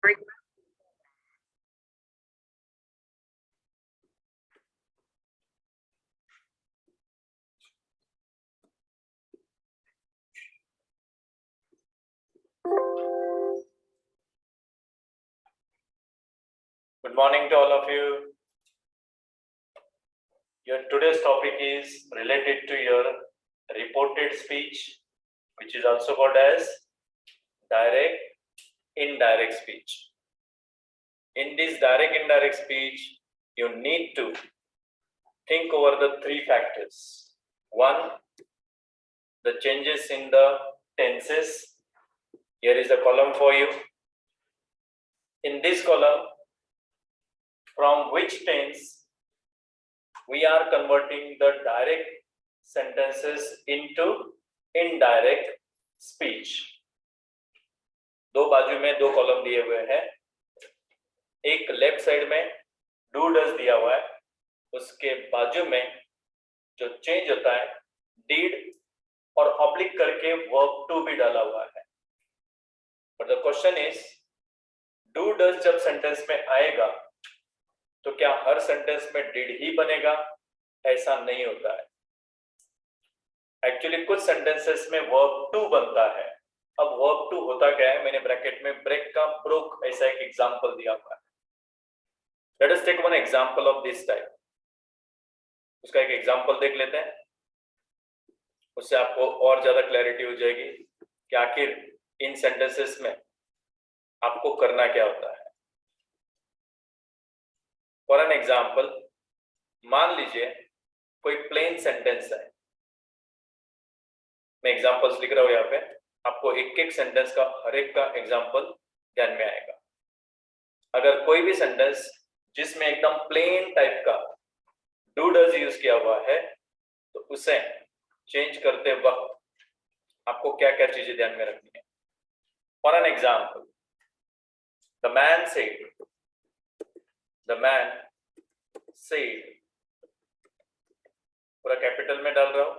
Good morning to all of you. Your today's topic is related to your reported speech, which is also called as direct, indirect speech. In this direct, indirect speech, you need to think over the three factors. One, the changes in the tenses. Here is a column for you. In this column, from which tense we are converting the direct sentences into indirect speech. दो बाजू में दो column दिए हुए हैं. एक left side में do does दिया हुआ है, उसके बाजू में जो चेंज होता है डीड और ऑब्लिक करके वर्ब टू भी डाला हुआ है. But the question is, do does जब सेंटेंस में आएगा तो क्या हर सेंटेंस में डिड ही बनेगा? ऐसा नहीं होता है. एक्चुअली कुछ सेंटेंसेस में वर्ब टू बनता है. अब वर्ब टू होता क्या है? मैंने ब्रैकेट में ब्रेक का ब्रोक ऐसा एक एग्जांपल दिया हुआ है. Let us take one example of this type. उसका एक एग्जांपल देख लेते हैं, उससे आपको और ज्यादा क्लैरिटी हो जाएगी कि आखिर इन सेंटेंसेस में आपको करना क्या होता है. फॉर एन एग्जाम्पल, मान लीजिए कोई प्लेन सेंटेंस है. मैं एग्जांपल्स लिख रहा हूं यहाँ पे, आपको एक एक सेंटेंस का हर एक का एग्जांपल ध्यान में आएगा. अगर कोई भी सेंटेंस जिसमें एकदम प्लेन टाइप का डू डज यूज किया हुआ है, तो उसे चेंज करते वक्त आपको क्या क्या चीजें ध्यान में रखनी है. For an example, the man said, the man said, पूरा कैपिटल में डाल रहा हूं.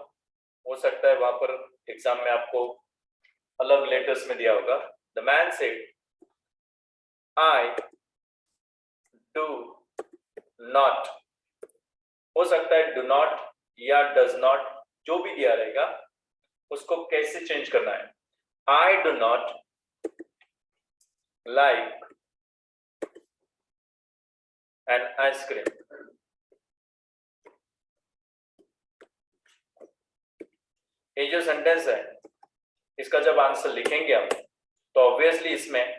हो सकता है वहां पर एग्जाम में आपको अलग लेटर्स में दिया होगा. The man said, I do not. हो सकता है डू नॉट या डज नॉट, जो भी दिया रहेगा उसको कैसे चेंज करना है. आई do not like an ice cream. ये जो सेंटेंस है, इसका जब आंसर लिखेंगे हम, तो ऑब्वियसली इसमें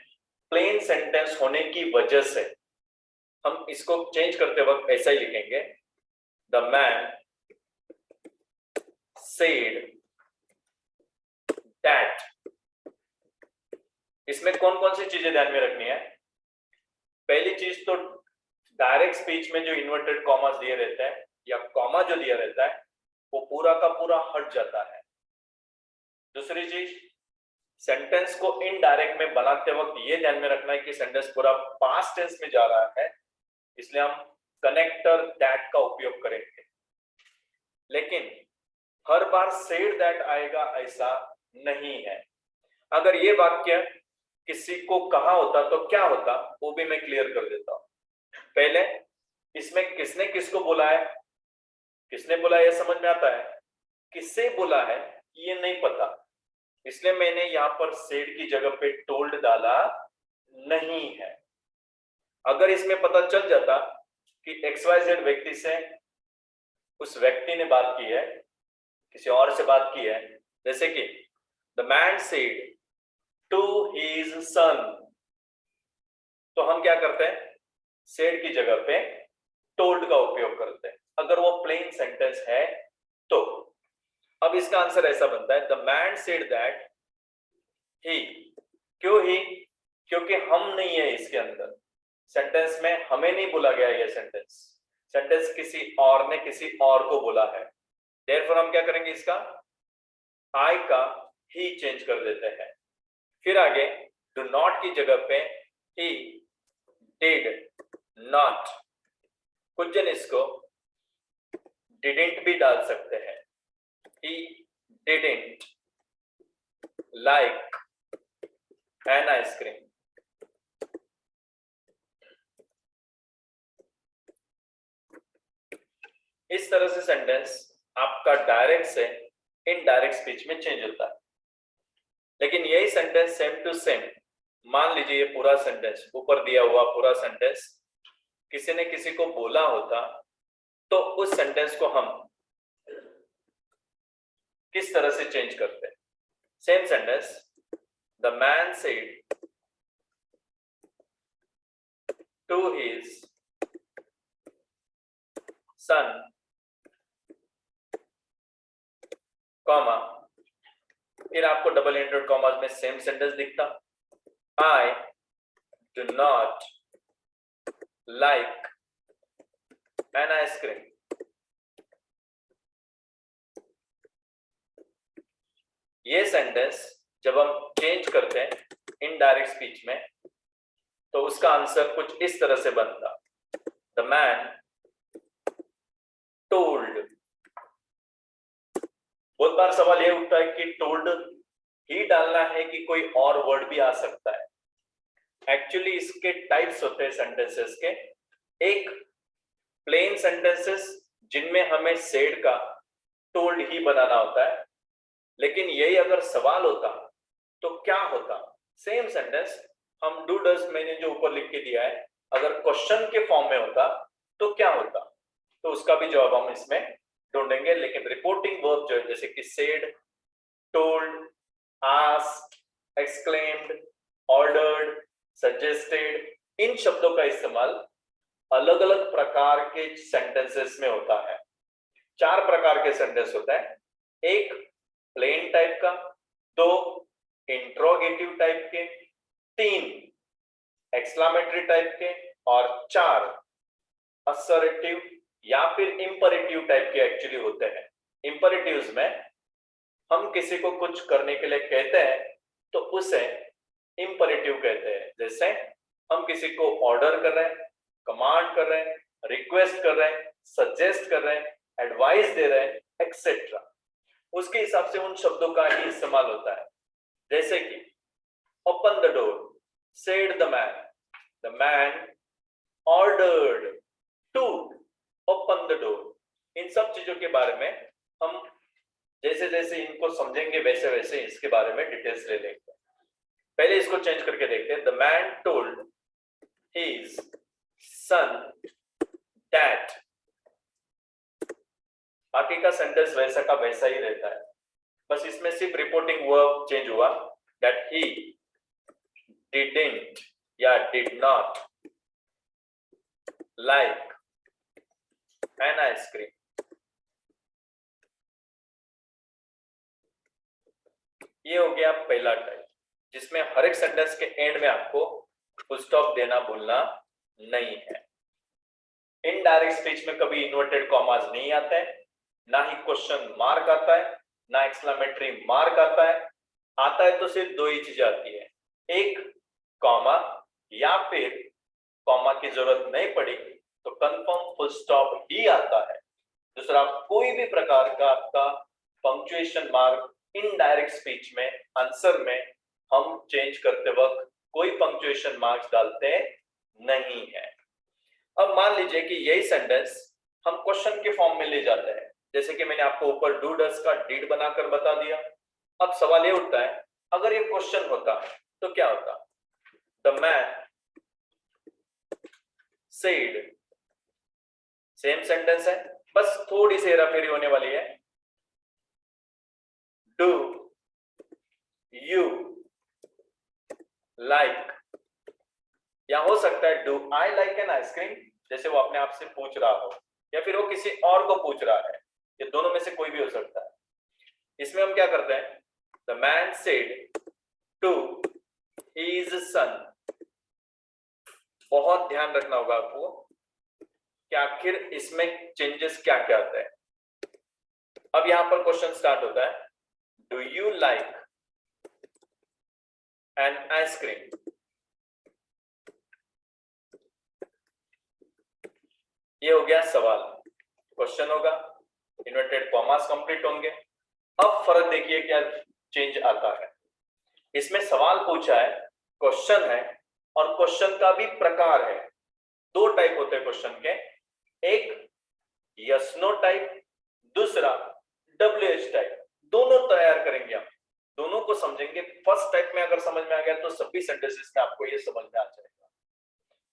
प्लेन सेंटेंस होने की वजह से हम इसको चेंज करते वक्त ऐसा ही लिखेंगे. The man said that. इसमें कौन कौन सी चीजें ध्यान में रखनी है? पहली चीज तो डायरेक्ट स्पीच में जो इन्वर्टेड कॉमास दिए रहते हैं या कॉमा जो दिया रहता है वो पूरा का पूरा हट जाता है. दूसरी चीज, सेंटेंस को इनडायरेक्ट में बनाते वक्त ये ध्यान में रखना है कि सेंटेंस पूरा पास्ट टेंस में जा रहा है, इसलिए हम कनेक्टर दैट का उपयोग करेंगे. लेकिन हर बार सेड दैट आएगा ऐसा नहीं है. अगर ये वाक्य किसी को कहा होता तो क्या होता, वो भी मैं क्लियर कर देता हूं. पहले इसमें किसने किसको बोला है, किसने बोला है ये समझ में आता है, किससे बोला है ये नहीं पता, इसलिए मैंने यहां पर सेड की जगह पे टोल्ड डाला नहीं है. अगर इसमें पता चल जाता कि XYZ व्यक्ति से उस व्यक्ति ने बात की है, किसी और से बात की है, जैसे कि the man said to his son, तो हम क्या करते हैं? सेड की जगह पे टोल्ड का उपयोग करते हैं अगर वो प्लेन सेंटेंस है तो. अब इसका आंसर ऐसा बनता है, the man said that he. क्यों ही? क्योंकि हम नहीं है इसके अंदर. सेंटेंस में हमें नहीं बोला गया ये सेंटेंस किसी और ने किसी और को बोला है. देयरफॉर हम क्या करेंगे, इसका आई का ही चेंज कर देते हैं. फिर आगे डू नॉट की जगह पे ही डिड नॉट. कुछ जन इसको डिडंट भी डाल सकते हैं. He didn't like an ice cream. इस तरह से सेंटेंस आपका डायरेक्ट से इनडायरेक्ट स्पीच में चेंज होता है। लेकिन यही सेंटेंस सेम टू सेम, मान लीजिए ये पूरा सेंटेंस, ऊपर दिया हुआ पूरा सेंटेंस किसी ने किसी को बोला होता, तो उस सेंटेंस को हम किस तरह से चेंज करते हैं? Same sentence, the man said to his son, comma, फिर आपको डबल इंटर्ड कॉमास में सेम सेंटेंस दिखता, I do not like an ice cream. ये सेंटेंस जब हम चेंज करते हैं इनडायरेक्ट स्पीच में, तो उसका आंसर कुछ इस तरह से बनता, द मैन टोल्ड। बहुत बार सवाल ये उठता है कि टोल्ड ही डालना है कि कोई और वर्ड भी आ सकता है। एक्चुअली इसके टाइप्स होते हैं सेंटेंसेस के। एक प्लेन सेंटेंसेस जिनमें हमें सेड का टोल्ड ही बनाना होता है, लेकिन यही अगर सवाल होता तो क्या होता? सेम सेंटेंस हम डू डज मैंने जो ऊपर लिख के दिया है, अगर क्वेश्चन के फॉर्म में होता तो क्या होता? तो उसका भी जवाब हम इसमें ढूंढेंगे। लेकिन रिपोर्टिंग वर्ब जो है, जैसे कि said, told, asked, exclaimed, ordered, suggested, इन शब्दों का इस्तेमाल अलग अलग प्रकार के सेंटेंसेस में होता है। 4 प्रकार के सेंटेंस होता है, एक प्लेन टाइप का, 2 इंट्रोगेटिव टाइप के, 3 एक्सक्लेमेटरी टाइप के, और 4 असर्टिव या फिर इंपरेटिव टाइप के एक्चुअली होते हैं। इंपरेटिव्स में हम किसी को कुछ करने के लिए कहते हैं तो उसे इंपरेटिव कहते हैं। जैसे हम किसी को ऑर्डर कर रहे हैं, कमांड कर रहे हैं, रिक्वेस्ट कर रहे हैं, सजेस्ट कर रहे हैं, एडवाइस दे रहे हैं, एक्सेट्रा, उसके हिसाब से उन शब्दों का ही इस्तेमाल होता है। जैसे कि open the door, said the man ordered to open the door. इन सब चीजों के बारे में हम जैसे जैसे इनको समझेंगे वैसे वैसे इसके बारे में डिटेल्स ले लेंगे। पहले इसको चेंज करके देखते हैं, the man told his son that. बाकी का सेंटेंस वैसा का वैसा ही रहता है, बस इसमें सिर्फ रिपोर्टिंग वर्ब चेंज हुआ, दैट ही डिडंट या did not like an ice cream. ये हो गया पहला टाइप, जिसमें हर एक सेंटेंस के एंड में आपको फुल स्टॉप देना भूलना नहीं है। इनडायरेक्ट स्पीच में कभी इन्वर्टेड कॉमास नहीं आते हैं, ना ही क्वेश्चन मार्क आता है, ना एक्सक्लेमेटरी मार्क आता है। आता है तो सिर्फ 2 ही चीजें आती है, एक कॉमा, या फिर कॉमा की जरूरत नहीं पड़ी तो कंफर्म फुल स्टॉप ही आता है। दूसरा, कोई भी प्रकार का आपका पंक्चुएशन मार्क इनडायरेक्ट स्पीच में आंसर में हम चेंज करते वक्त कोई पंक्चुएशन मार्क्स डालते नहीं है। अब मान लीजिए कि यही सेंटेंस हम क्वेश्चन के फॉर्म में ले जाते हैं, जैसे कि मैंने आपको ऊपर डू डज का डिड बनाकर बता दिया। अब सवाल ये उठता है, अगर ये क्वेश्चन होता तो क्या होता? The man said, same sentence है, बस थोड़ी सी हेराफेरी होने वाली है। डू यू लाइक, या हो सकता है do I like an ice cream, जैसे वो अपने आप से पूछ रहा हो, या फिर वो किसी और को पूछ रहा है। ये दोनों में से कोई भी हो सकता है। इसमें हम क्या करते हैं, the man said to his son. बहुत ध्यान रखना होगा आपको कि आखिर इसमें चेंजेस क्या क्या आते हैं। अब यहां पर क्वेश्चन स्टार्ट होता है, do you like an ice cream? ये हो गया सवाल, क्वेश्चन होगा, इन्वर्टेड कॉमास कंप्लीट होंगे। अब फर्क देखिए क्या चेंज आता है। इसमें सवाल पूछा है, क्वेश्चन है, और क्वेश्चन का भी प्रकार है। 2 टाइप होते हैं क्वेश्चन के, एक यस नो टाइप, दूसरा WH टाइप, दोनों तैयार करेंगे हम, दोनों को समझेंगे। फर्स्ट टाइप में अगर समझ में आ गया तो सभी सेंटेंसेस में आपको ये समझ में आ जाएगा।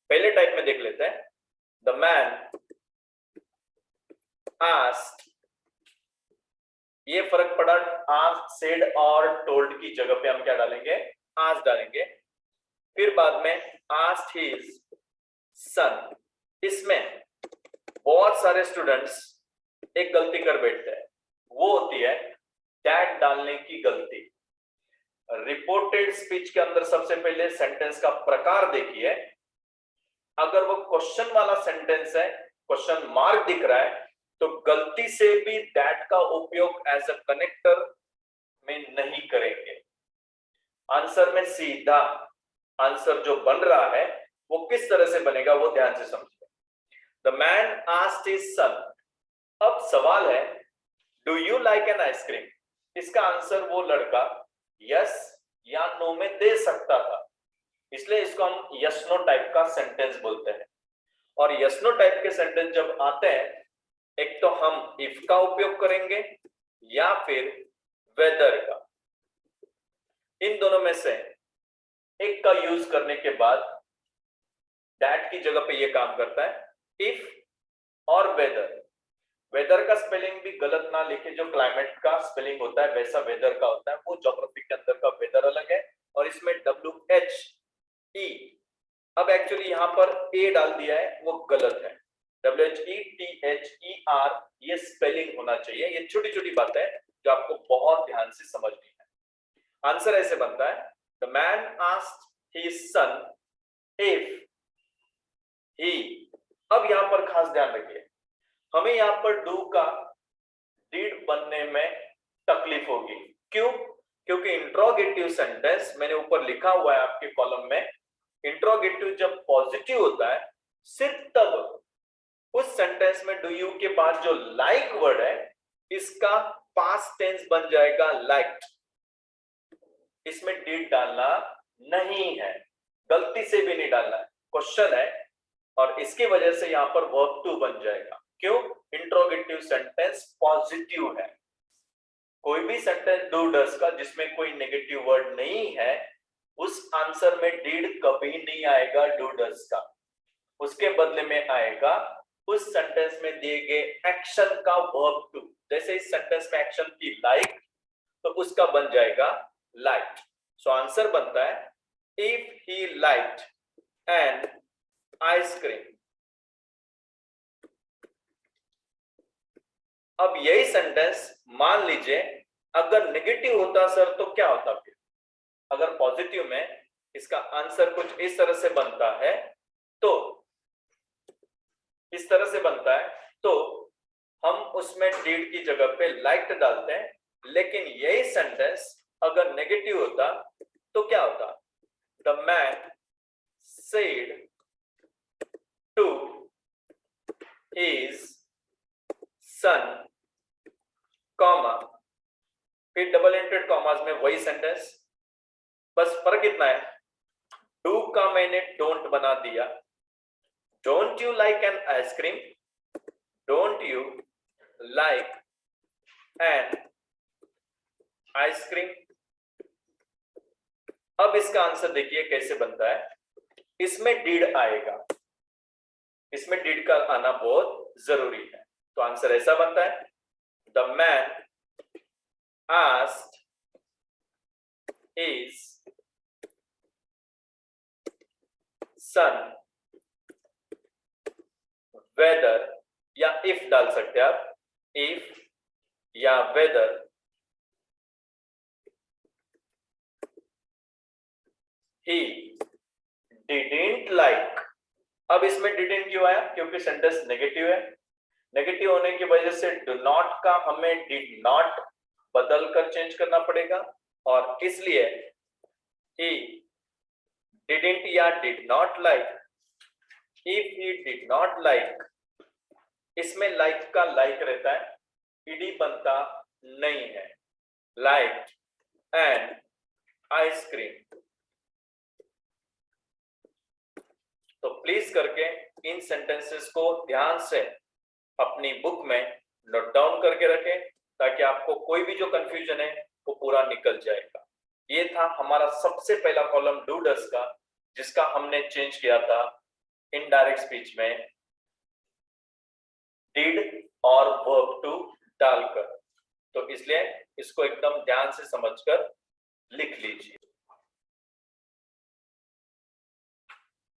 पहले टाइप में देख लेते हैं। द मैन आस्क्ड, ये फर्क पड़ा, आस्क्ड, सेड और टोल्ड की जगह पे हम क्या डालेंगे, आस्क्ड डालेंगे। फिर बाद में आस्क्ड हिज सन, इसमें बहुत सारे स्टूडेंट्स एक गलती कर बैठते हैं, वो होती है दैट डालने की गलती। रिपोर्टेड स्पीच के अंदर सबसे पहले सेंटेंस का प्रकार देखिए, अगर वो क्वेश्चन वाला सेंटेंस है, क्वेश्चन मार्क दिख रहा है, तो गलती से भी दैट का उपयोग एज अ कनेक्टर में नहीं करेंगे। आंसर में सीधा आंसर जो बन रहा है वो किस तरह से बनेगा वो ध्यान से समझिए। द मैन आस्क्ड हिज सन, अब सवाल है do you like an ice cream, इसका आंसर वो लड़का यस या नो में दे सकता था, इसलिए इसको हम यस नो टाइप का सेंटेंस बोलते हैं। और यस नो टाइप के सेंटेंस जब आते हैं, एक तो हम इफ का उपयोग करेंगे या फिर वेदर का, इन दोनों में से एक का यूज करने के बाद दैट की जगह पे ये काम करता है। इफ और वेदर, वेदर का स्पेलिंग भी गलत ना लिखे, जो क्लाइमेट का स्पेलिंग होता है वैसा वेदर का होता है, वो ज्योग्राफी के अंदर का वेदर अलग है। और इसमें WHE, अब एक्चुअली यहां पर ए डाल दिया है, वो गलत है। WHETHER ये स्पेलिंग होना चाहिए। ये छोटी छोटी बातें जो आपको बहुत ध्यान से समझनी है। आंसर ऐसे बनता है, the man asked his sun if he, अब यहां पर खास ध्यान रखिए, हमें यहां पर डू का डिड बनने में तकलीफ होगी। क्यों? क्योंकि इंट्रोगेटिव सेंटेंस मैंने ऊपर लिखा हुआ है आपके कॉलम में, इंट्रोगेटिव जब पॉजिटिव होता है सिर्फ तब उस सेंटेंस में डू यू के बाद जो लाइक वर्ड है इसका पास्ट टेंस बन जाएगा लाइक्ड, इसमें डिड डालना नहीं है, गलती से भी नहीं डालना है, क्वेश्चन है और इसकी वजह से यहां पर वर्ब टू बन जाएगा। क्यों? इंट्रोगेटिव सेंटेंस पॉजिटिव है। कोई भी सेंटेंस डू डस का जिसमें कोई नेगेटिव वर्ड नहीं है, उस आंसर में डिड कभी नहीं आएगा डू डस का, उसके बदले में आएगा उस सेंटेंस में दिए गए एक्शन का वर्ब टू। जैसे इस सेंटेंस में एक्शन की लाइक, तो उसका बन जाएगा लाइक्ड। सो आंसर बनता है if he liked an ice cream. अब यही सेंटेंस मान लीजिए अगर नेगेटिव होता सर तो क्या होता फिर? अगर पॉजिटिव में इसका आंसर कुछ इस तरह से बनता है, तो इस तरह से बनता है, तो हम उसमें डिड की जगह पे लाइक्ड डालते हैं। लेकिन यही सेंटेंस अगर नेगेटिव होता तो क्या होता? The man said to his son, comma, फिर डबल इंटेड कॉमास में वही सेंटेंस, बस फर्क इतना है डू का मैंने डोंट बना दिया। Don't you like an ice cream, don't you like an ice cream. अब इसका आंसर देखिए कैसे बनता है, इसमें डिड आएगा, इसमें डिड का आना बहुत जरूरी है। तो आंसर ऐसा बनता है, the man asked his son whether, या इफ डाल सकते हैं आप, इफ या वेदर ही डिडंट लाइक। अब इसमें डिडंट क्यों आया? क्योंकि सेंटेंस नेगेटिव है, नेगेटिव होने की वजह से डू नॉट का हमें डिड नॉट बदल कर चेंज करना पड़ेगा, और इसलिए ही डिडंट या did not like. If he did not like, इसमें लाइक का लाइक रहता है, ईडी बनता नहीं है, लाइक एंड आइसक्रीम। तो प्लीज करके इन सेंटेंसेस को ध्यान से अपनी बुक में नोट डाउन करके रखें ताकि आपको कोई भी जो कंफ्यूजन है वो पूरा निकल जाएगा। ये था हमारा सबसे पहला कॉलम डू डस का, जिसका हमने चेंज किया था इनडायरेक्ट स्पीच में डिड और वर्ब टू डालकर। तो इसलिए इसको एकदम ध्यान से समझकर लिख लीजिए।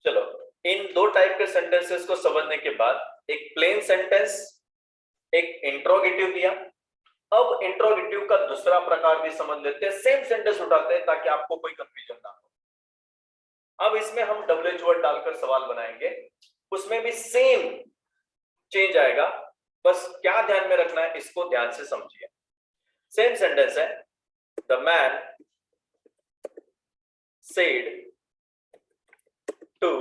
चलो, इन दो टाइप के सेंटेंसेस को समझने के बाद एक प्लेन सेंटेंस, एक इंट्रोगेटिव दिया। अब इंट्रोगेटिव का दूसरा प्रकार भी समझ लेते हैं, सेम सेंटेंस उठाते हैं ताकि आपको कोई कंफ्यूजन ना हो। अब इसमें हम WH वर्ड डालकर सवाल बनाएंगे, उसमें भी सेम चेंज आएगा, बस क्या ध्यान में रखना है इसको ध्यान से समझिए। सेम सेंटेंस है, the man said to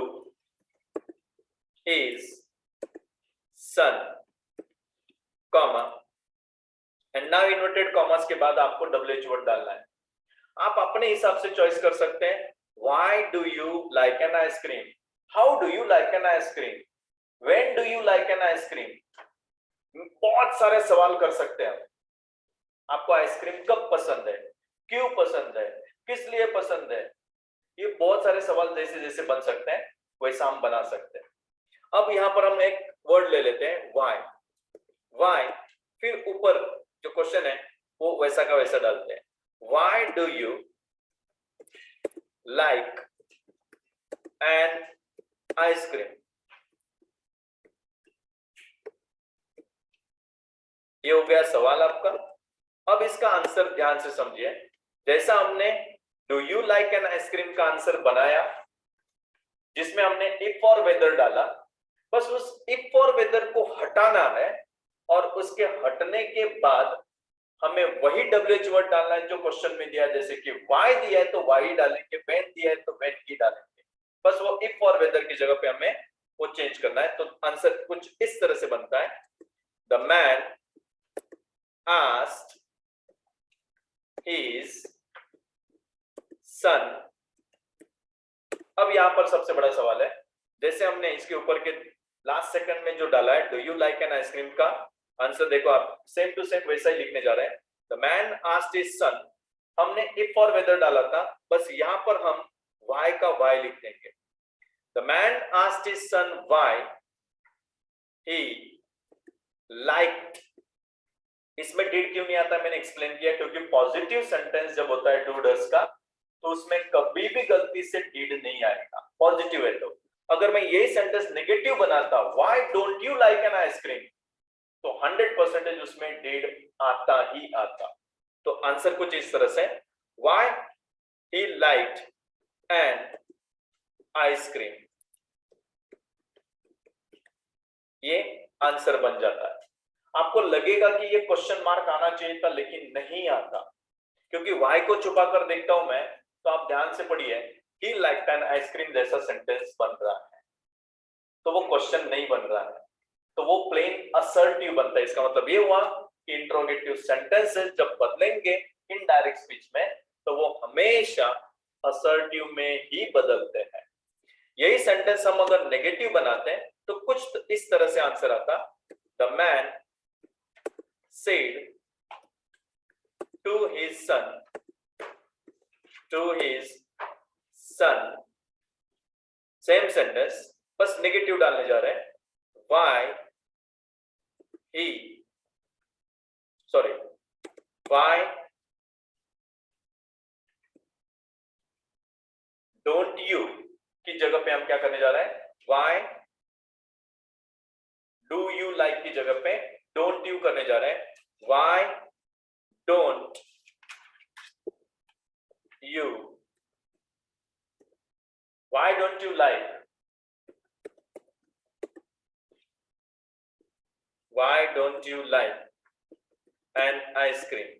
his son, comma, and now inverted commas के बाद आपको WH वर्ड डालना है। आप अपने हिसाब से चॉइस कर सकते हैं। Why do you like an ice cream, how do you like an ice cream, when do you like an ice cream. बहुत सारे सवाल कर सकते हैं। आपको आइसक्रीम कब पसंद है, क्यों पसंद है, किस लिए पसंद है, ये बहुत सारे सवाल जैसे जैसे बन सकते हैं वैसा हम बना सकते हैं। अब यहां पर हम एक वर्ड ले लेते हैं व्हाई। व्हाई, फिर ऊपर जो क्वेश्चन है वो वैसा का वैसा डालते हैं। Why do you like an ice cream. ये हो गया सवाल आपका। अब इसका आंसर ध्यान से समझिए। जैसा हमने do you like an ice cream का आंसर बनाया, जिसमें हमने इफ और वेदर डाला, बस उस इफ और वेदर को हटाना है और उसके हटने के बाद हमें वही WH वर्ड डालना है जो क्वेश्चन में दिया। जैसे कि वाई दिया है तो वाई डालेंगे, व्हेन दिया है तो व्हेन ही डालेंगे। बस वो इफ और वेदर की जगह पे हमें वो चेंज करना है। तो आंसर कुछ इस तरह से बनता है, the man asked his son। अब यहां पर सबसे बड़ा सवाल है, जैसे हमने इसके ऊपर के लास्ट सेकंड में जो डाला है do you like an ice cream का आंसर, देखो आप सेम टू सेम वैसा ही लिखने जा रहे हैं। द मैन आस्क्ड हिज सन, हमने इफ और वेदर डाला था, बस यहां पर हम वाई का वाई लिख देंगे। The man asked his son why he liked. इसमें डिड क्यों नहीं आता मैंने एक्सप्लेन किया, क्योंकि पॉजिटिव सेंटेंस जब होता है डू डस का तो उसमें कभी भी गलती से डिड नहीं आएगा, पॉजिटिव है तो। अगर मैं यही सेंटेंस नेगेटिव बनाता, why don't you like an ice cream, तो 100% उसमें डिड आता ही आता। तो आंसर कुछ इस तरह से, why he liked N ice cream, ये आंसर बन जाता है। आपको लगेगा कि ये क्वेश्चन मार्क आना चाहिए था, लेकिन नहीं आता, क्योंकि वाई को छुपा कर देखता हूं मैं। तो आप ध्यान से पढ़िए, ही लाइक्ड एन आइसक्रीम जैसा सेंटेंस बन रहा है, तो वो क्वेश्चन नहीं बन रहा है, तो वो प्लेन असर्टिव बनता है। इसका मतलब ये हुआ कि इंट्रोगेटिव सेंटेंसेस जब बदलेंगे इनडायरेक्ट स्पीच में तो वो हमेशा असर्टिव में ही बदलते हैं। यही सेंटेंस हम अगर नेगेटिव बनाते हैं तो कुछ इस तरह से आंसर आता, the man said to his son, same sentence, बस नेगेटिव डालने जा रहे हैं। why don't you की जगह पे हम क्या करने जा रहे हैं, why do you like की जगह पे don't you करने जा रहे हैं। why don't you like, why don't you like an ice cream।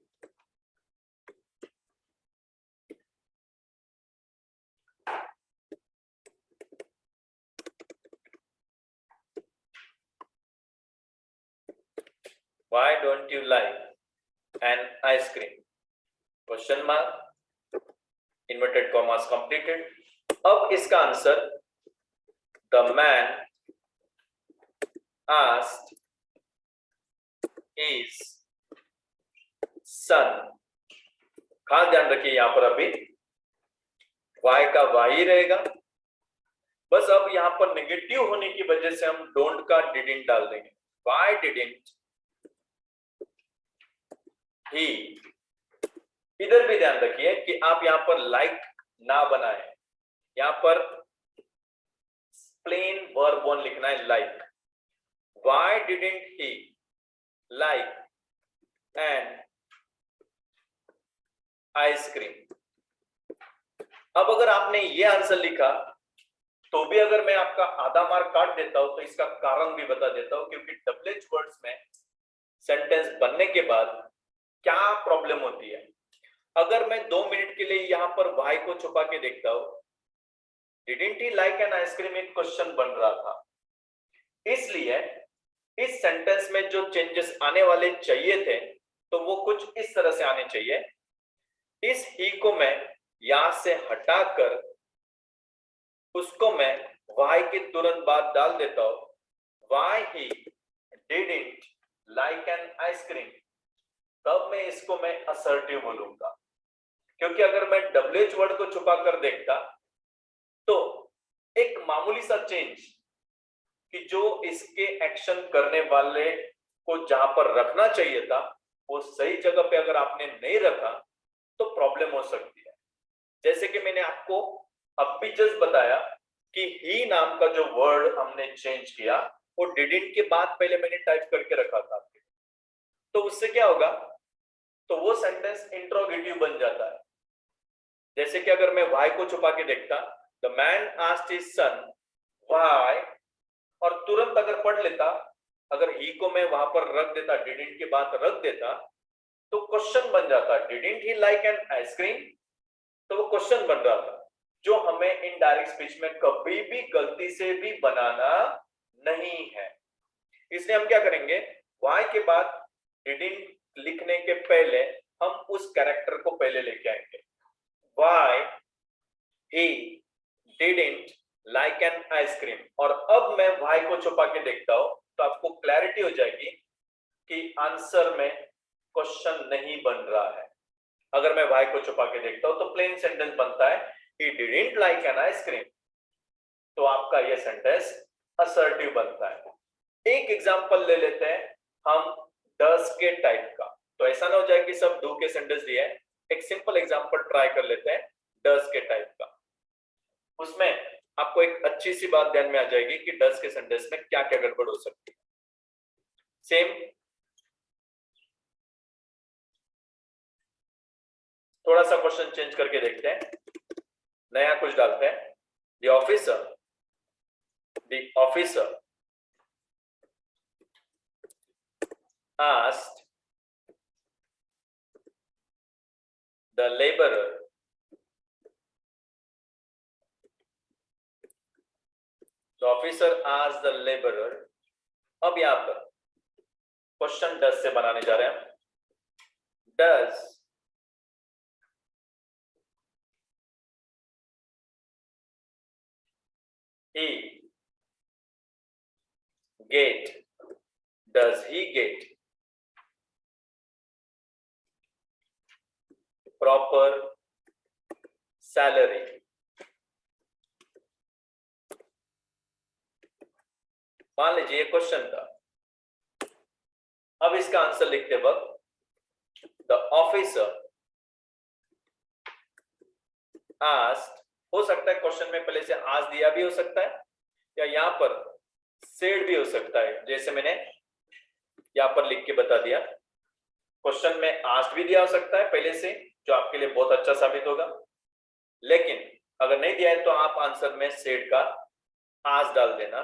Why don't you like an ice cream? Question mark, inverted commas completed। अब इसका answer, the man asked his son। खास ध्यान रखिए यहां पर अभी y का y ही रहेगा, बस अब यहां पर नेगेटिव होने की वजह से हम डोंट का डिडंट डाल देंगे। why didn't he। इधर भी ध्यान रखिए कि आप यहां पर लाइक ना बनाएं, यहां पर प्लेन वर्ब वन लिखना है like. why didn't he like an ice cream. अब अगर आपने ये आंसर लिखा तो भी अगर मैं आपका आधा मार्क काट देता हूं तो इसका कारण भी बता देता हूं, क्योंकि डबल एच वर्ड्स में सेंटेंस बनने के बाद क्या प्रॉब्लम होती है। अगर मैं 2 मिनट के लिए यहां पर वाई को छुपा के देखता हूं, didn't he like an ice cream एक क्वेश्चन बन रहा था, इसलिए इस सेंटेंस में जो चेंजेस आने वाले चाहिए थे तो वो कुछ इस तरह से आने चाहिए। इस ही को मैं यहां से हटाकर उसको मैं वाई के तुरंत बाद डाल देता हूं, why he didn't like an ice cream. तब मैं इसको मैं असर्टिव बोलूंगा, क्योंकि अगर मैं डबल एच वर्ड को छुपा कर देखता तो एक मामूली सा चेंज कि जो इसके एक्शन करने वाले को जहां पर रखना चाहिए था वो सही जगह पे अगर आपने नहीं रखा तो प्रॉब्लम हो सकती है। जैसे कि मैंने आपको अब भी जस्ट बताया कि ही नाम का जो वर्ड हमने चेंज किया वो डिडंट के बाद पहले मैंने टाइप करके रखा था, तो उससे क्या होगा, तो वो सेंटेंस इंट्रोगेटिव बन जाता है। जैसे कि अगर मैं वाई को छुपा के देखता, the man asked his son why, और तुरंत अगर पढ़ लेता, अगर ही को मैं वहां पर रख देता, डिडंट के बाद रख देता, तो क्वेश्चन बन जाता, didn't he like an ice cream. तो वो क्वेश्चन बन रहा था जो हमें इनडायरेक्ट स्पीच में कभी भी गलती से भी बनाना नहीं है। इसलिए हम क्या करेंगे, वाई के बाद डिडंट लिखने के पहले हम उस कैरेक्टर को पहले लेके आएंगे। Why he didn't like an ice cream, और अब मैं वाई को छुपा के देखता हूं तो आपको क्लैरिटी हो जाएगी कि आंसर में क्वेश्चन नहीं बन रहा है। अगर मैं वाई को छुपा के देखता हूं तो प्लेन सेंटेंस बनता है he didn't like an ice cream, तो आपका यह सेंटेंस असर्टिव बनता है। एक एग्जांपल ले लेते हैं हम डस के टाइप का, तो ऐसा ना हो जाए कि सब डू के सेंटेंस दिए हैं। एक सिंपल एग्जांपल ट्राई कर लेते हैं डस के टाइप का। उसमें आपको एक अच्छी सी बात ध्यान में आ जाएगी कि डस के सेंटेंस में क्या क्या गड़बड़ हो सकती है। सेम थोड़ा सा क्वेश्चन चेंज करके देखते हैं, नया कुछ डालते हैं। The officer asked the laborer अब यहां पर क्वेश्चन डस से बनाने जा रहे हैं। डस he get proper salary। मान लीजिए ये क्वेश्चन था, अब इसका आंसर लिखते वक्त द ऑफिसर आस्क्ड, हो सकता है क्वेश्चन में पहले से आज दिया भी हो सकता है या यहां पर सेड भी हो सकता है, जैसे मैंने यहां पर लिख के बता दिया। क्वेश्चन में आस्क्ड भी दिया हो सकता है पहले से, जो आपके लिए बहुत अच्छा साबित होगा, लेकिन अगर नहीं दिया है तो आप आंसर में सेड का आज डाल देना।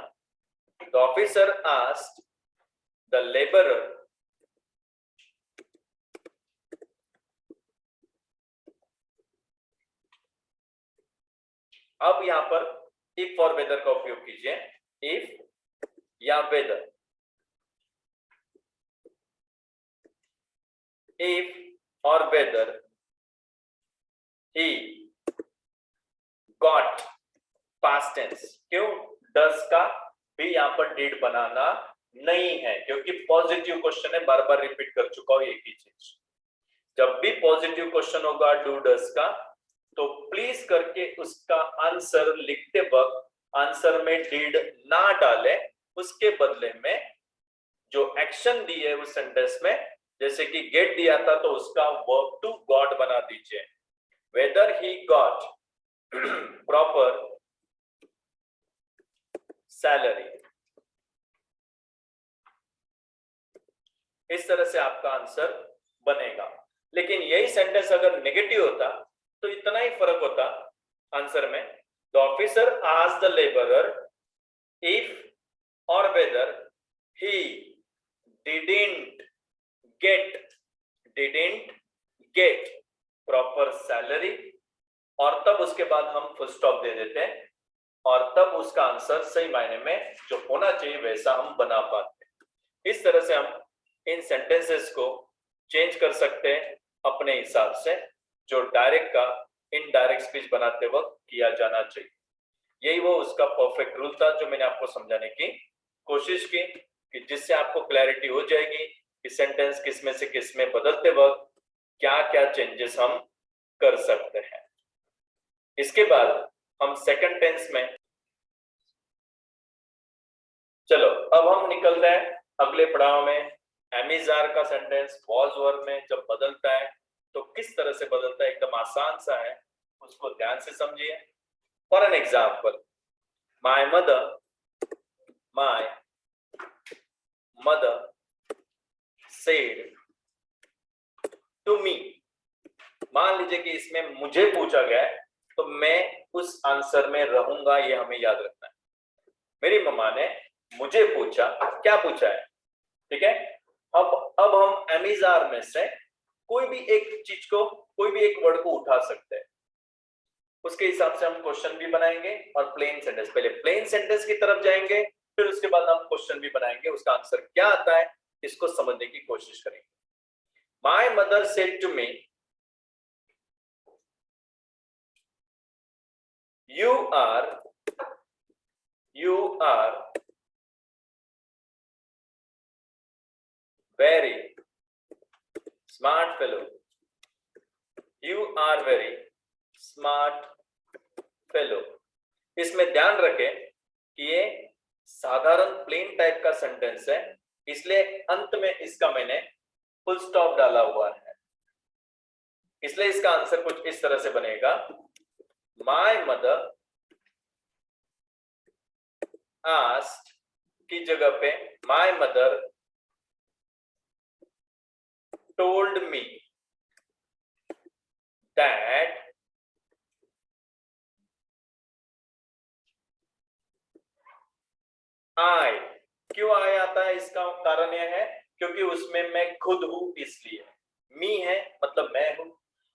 The officer asked the labourer अब यहां पर इफ और वेदर का उपयोग कीजिए, इफ या वेदर। इफ और वेदर ही गॉट पास्ट टेंस, क्यों, डस का भी यहां पर डिड बनाना नहीं है, क्योंकि पॉजिटिव क्वेश्चन है, बार बार रिपीट कर चुका हूं एक ही चीज। जब भी पॉजिटिव क्वेश्चन होगा डू डस का, तो प्लीज करके उसका आंसर लिखते वक्त आंसर में डिड ना डाले, उसके बदले में जो एक्शन दी है उस सेंटेंस में, जैसे कि गेट दिया था तो उसका वर्ब टू गॉट बना दीजिए। वेदर ही गॉट प्रॉपर सैलरी, इस तरह से आपका आंसर बनेगा। लेकिन यही सेंटेंस अगर नेगेटिव होता तो इतना ही फर्क होता आंसर में। The officer asked the labourer if और whether he didn't get proper salary, और तब उसके बाद हम फुल स्टॉप दे देते हैं, और तब उसका आंसर सही मायने में जो होना चाहिए वैसा हम बना पाते हैं। इस तरह से हम इन सेंटेंसेस को चेंज कर सकते हैं अपने हिसाब से, जो डायरेक्ट का इनडायरेक्ट स्पीच बनाते वक्त किया जाना चाहिए। यही वो उसका परफेक्ट रूल था जो मैंने आपको समझाने की कोशिश की, कि जिससे आपको क्लैरिटी हो जाएगी कि सेंटेंस किसमें से किसमें बदलते वक्त क्या क्या चेंजेस हम कर सकते हैं। इसके बाद हम सेकंड टेंस में, चलो अब हम निकल रहे हैं अगले पड़ाव में। एमिजार का सेंटेंस वॉज वर्ब में जब बदलता है तो किस तरह से बदलता है, एकदम आसान सा है, उसको ध्यान से समझिए। For an example, my mother said to me. मान लीजिए कि इसमें मुझे पूछा गया है तो मैं उस आंसर में रहूंगा, ये हमें याद रखना है। मेरी मम्मा ने मुझे पूछा, क्या पूछा है, ठीक है। अब हम एमिजार में से कोई भी एक चीज को, कोई भी एक वर्ड को उठा सकते हैं, उसके हिसाब से हम क्वेश्चन भी बनाएंगे और प्लेन सेंटेंस, पहले प्लेन सेंटेंस की तरफ जाएंगे, फिर उसके बाद हम क्वेश्चन भी बनाएंगे, उसका आंसर क्या आता है इसको समझने की कोशिश करेंगे। My mother said to me you are very smart fellow, you are very smart fellow। इसमें ध्यान रखें कि ये साधारण प्लेन टाइप का सेंटेंस है, इसलिए अंत में इसका मैंने फुल स्टॉप डाला हुआ है, इसलिए इसका आंसर कुछ इस तरह से बनेगा, माय मदर आस्क्ड की जगह पे my mother told me that आई। क्यों आई आता है, इसका कारण यह है क्योंकि उसमें मैं खुद हूं, इसलिए मी है मतलब मैं हूं,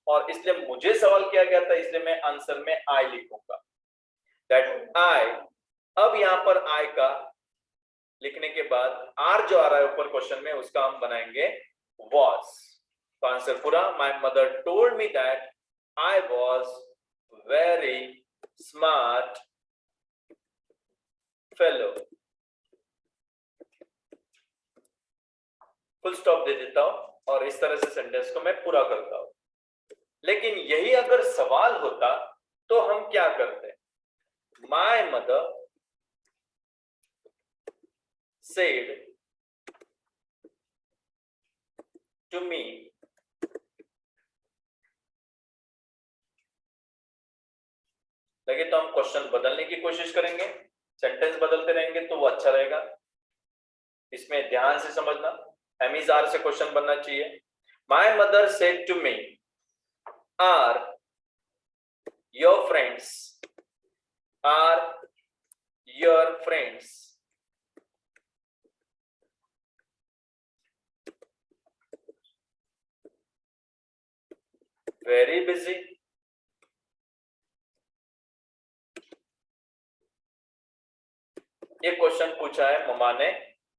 और इसलिए मुझे सवाल किया गया था, इसलिए मैं आंसर में आई लिखूंगा, दैट आई। अब यहां पर आई का लिखने के बाद आर जो आ रहा है ऊपर क्वेश्चन में, उसका हम बनाएंगे वॉज। तो आंसर पूरा, my mother told me that I was very smart fellow. Full stop दे देता हूं और इस तरह से सेंटेंस को मैं पूरा करता हूं। लेकिन यही अगर सवाल होता तो हम क्या करते, my mother said to me लगे तो हम क्वेश्चन बदलने की कोशिश करेंगे, सेंटेंस बदलते रहेंगे तो वो अच्छा रहेगा। इसमें ध्यान से समझना, एमिजार से क्वेश्चन बनना चाहिए। My mother said to me are your friends, are your friends very busy. ये क्वेश्चन पूछा है मम्मा ने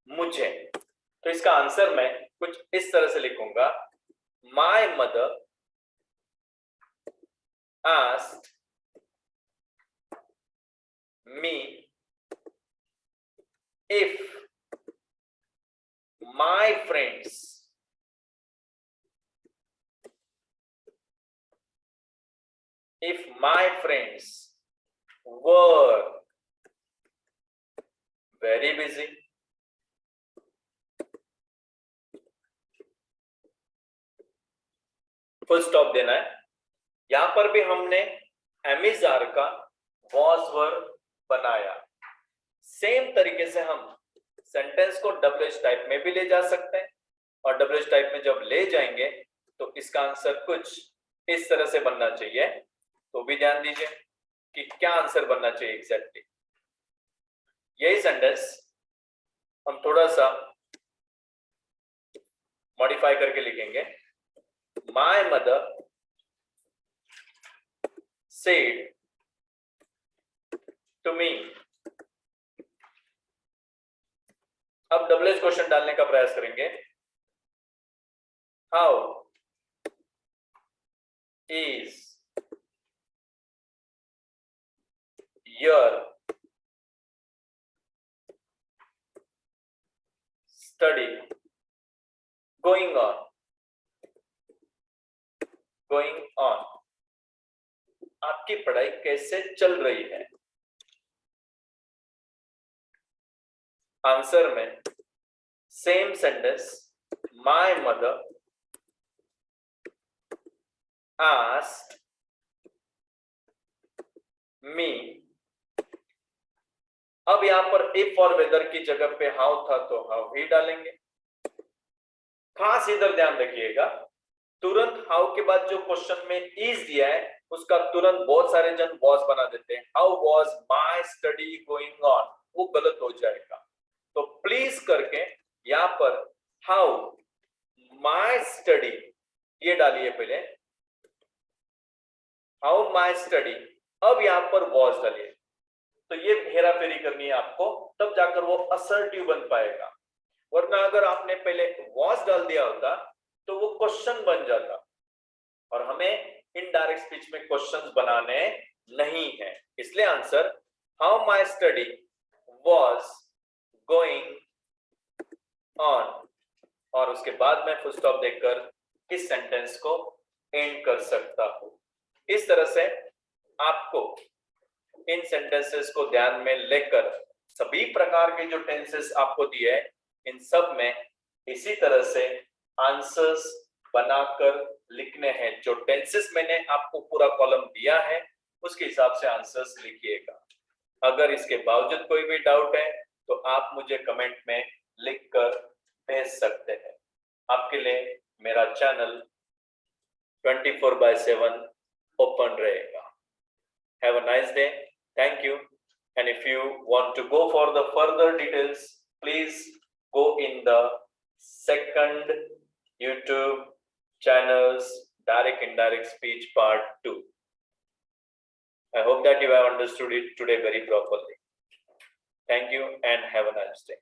मुझे, तो इसका आंसर मैं कुछ इस तरह से लिखूंगा, my mother asked me if my friends. If my friends were very busy, full stop देना है। यहां पर भी हमने एमिजार का was were बनाया। सेम तरीके से हम सेंटेंस को WH टाइप में भी ले जा सकते हैं, और WH टाइप में जब ले जाएंगे तो इसका आंसर कुछ इस तरह से बनना चाहिए। तो भी ध्यान दीजिए कि क्या आंसर बनना चाहिए एग्जैक्टली। यही सेंटेंस हम थोड़ा सा मॉडिफाई करके लिखेंगे। My mother said to me. अब WH क्वेश्चन डालने का प्रयास करेंगे। How is your study going on? आपकी पढ़ाई कैसे चल रही है? आंसर में same sentence my mother asked me। अब यहां पर if और वेदर की जगह पे हाउ था तो हाउ ही डालेंगे। खास इधर ध्यान रखिएगा, तुरंत हाउ के बाद जो क्वेश्चन में इज दिया है उसका तुरंत बहुत सारे जन वॉज बना देते हैं। How was my study going on, वो गलत हो जाएगा। तो प्लीज करके यहां पर हाउ माय स्टडी ये डालिए पहले, हाउ माय स्टडी, अब यहां पर वॉज डालिए। तो ये हेरा फेरी करनी है आपको, तब जाकर वो असर्टिव बन पाएगा। वरना अगर आपने पहले वॉज डाल दिया होता तो वो क्वेश्चन बन जाता, और हमें इनडायरेक्ट स्पीच में क्वेश्चंस बनाने नहीं है। इसलिए answer how my study was going on, और उसके बाद मैं फुल स्टॉप देकर इस सेंटेंस को एंड कर सकता हूं। इस तरह से आपको इन सेंटेंसेस को ध्यान में लेकर सभी प्रकार के जो टेंसेस आपको दिए हैं इन सब में इसी तरह से आंसर्स बनाकर लिखने हैं। जो टेंसेस मैंने आपको पूरा कॉलम दिया है उसके हिसाब से आंसर्स लिखिएगा। अगर इसके बावजूद कोई भी डाउट है तो आप मुझे कमेंट में लिखकर भेज सकते हैं। आपके लिए मेरा चैनल 24/7 ओपन रहेगा। Have a nice day. Thank you. And if you want to go for the further details, please go in the second YouTube channel's direct indirect speech part 2. I hope that you have understood it today very properly. Thank you and have a nice day.